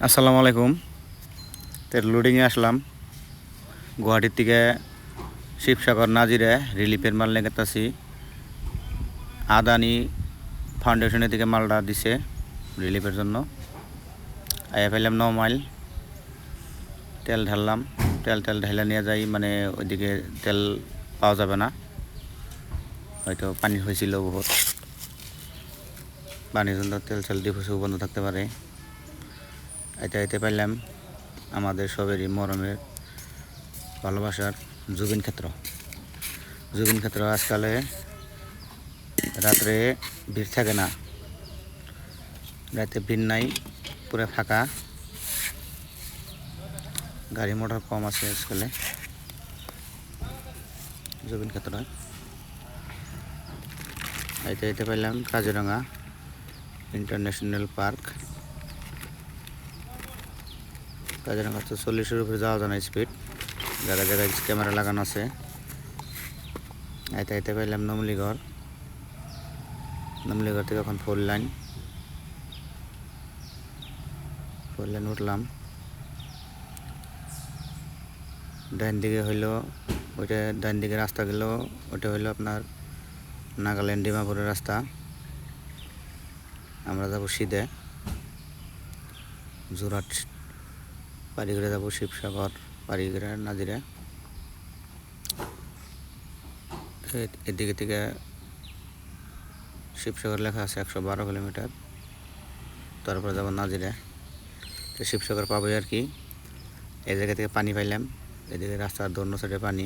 আসসালামু আলাইকুম। লোডিংয়ে আসলাম গুয়াহাটির থেকে শিবসাগর নাজিরে রিলিফের মাল নিয়ে গেতাছি। আদানি ফাউন্ডেশনের থেকে মালটা দিছে রিলিফের জন্য। আয়া ফেললাম 9 মাইল, তেল ঢাললাম। তেল ঢাইলা নিয়ে যাই, মানে ওইদিকে তেল পাওয়া যাবে না, হয়তো পানি হয়েছিল বহুত, পানির জন্য তেল ডিপো বন্ধ থাকতে পারে। আইতে পাইলাম আমাদের সবেরই মরমের ভালোবাসার জুবিন ক্ষেত্র। আজকালে রাত্রে ভিড় থাকে না, রাতে ভিড় নাই, পুরো ফাঁকা, গাড়ি মোটর কম আছে আজকালে। জুবিন ক্ষেত্র আইতে পাইলাম কাজিরঙা ইন্টারন্যাশনাল পার্ক। কাজিরঙা তো 40-এর উপরে যাওয়া যায় না স্পিড, জায়গায় ক্যামেরা লাগানো আছে। আইতে পাইলাম নমলিগড় থেকে এখন 4 লাইন উঠলাম। ডাইন দিকে হইলো ওইটা, ডাইন দিকে রাস্তা গেল, ওইটা হইলো আপনার নাগাল্যান্ড ডিমাপুরের রাস্তা। আমরা যাবো সিধে যোরহাট পাড়ি করে যাবো শিবসাগর, পাড়ি করে নাজিরে। এদিকে থেকে শিবসাগর লেখা আছে 112 কিলোমিটার, তারপরে যাবো নাজিরে। তো শিবসাগর পাবো আর কি। এই জায়গা থেকে পানি পাইলাম, এদিকে রাস্তার দোনো সাইডে পানি।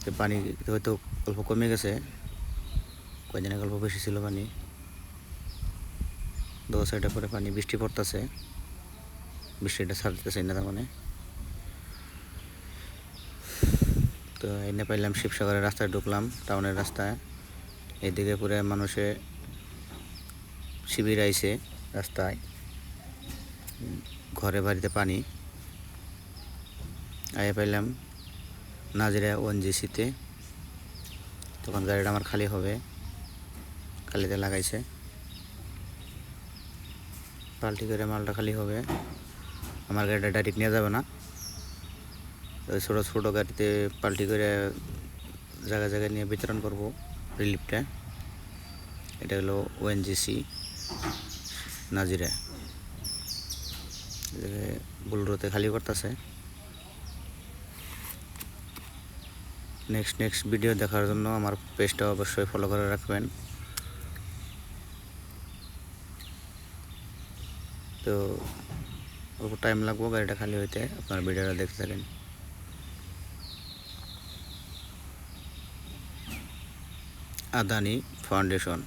তো পানি হয়তো অল্প কমে গেছে, কয়দিন আগে অল্প বেশি ছিল পানি। দো সাইডে পরে পানি, বৃষ্টি পড়তেছে, বৃষ্টিটা ছাড়তেছে না তার মানে। তো এনে পাইলাম শিবসাগরের রাস্তায় ঢুকলাম, টাউনের রাস্তায়। এদিকে পুরো মানুষে শিবির আইছে রাস্তায়, ঘরে বাড়িতে পানি। আয়া পাইলাম নাজিরা ONGC-তে, তখন গাড়িটা আমার খালি হবে, খালিতে লাগাইছে, পাল্টি করে মালটা খালি হবে। আমার গাড়িটা ডাইরেক্ট নিয়ে যাবে না, ওই ছোটো গাড়িতে পাল্টি করে জায়গায় নিয়ে বিতরণ করব রিলিফটা। এটা হলো ONGC নাজিরা, বুলরোতে খালি করতেছে। নেক্সট ভিডিও দেখার জন্য আমার পেজটা অবশ্যই ফলো করে রাখবেন। তো অল্প টাইম লাগবো গাড়িটা খালি হইতে, আপনার ভিডিওটা দেখতে থাকেন। আদানি ফাউন্ডেশন।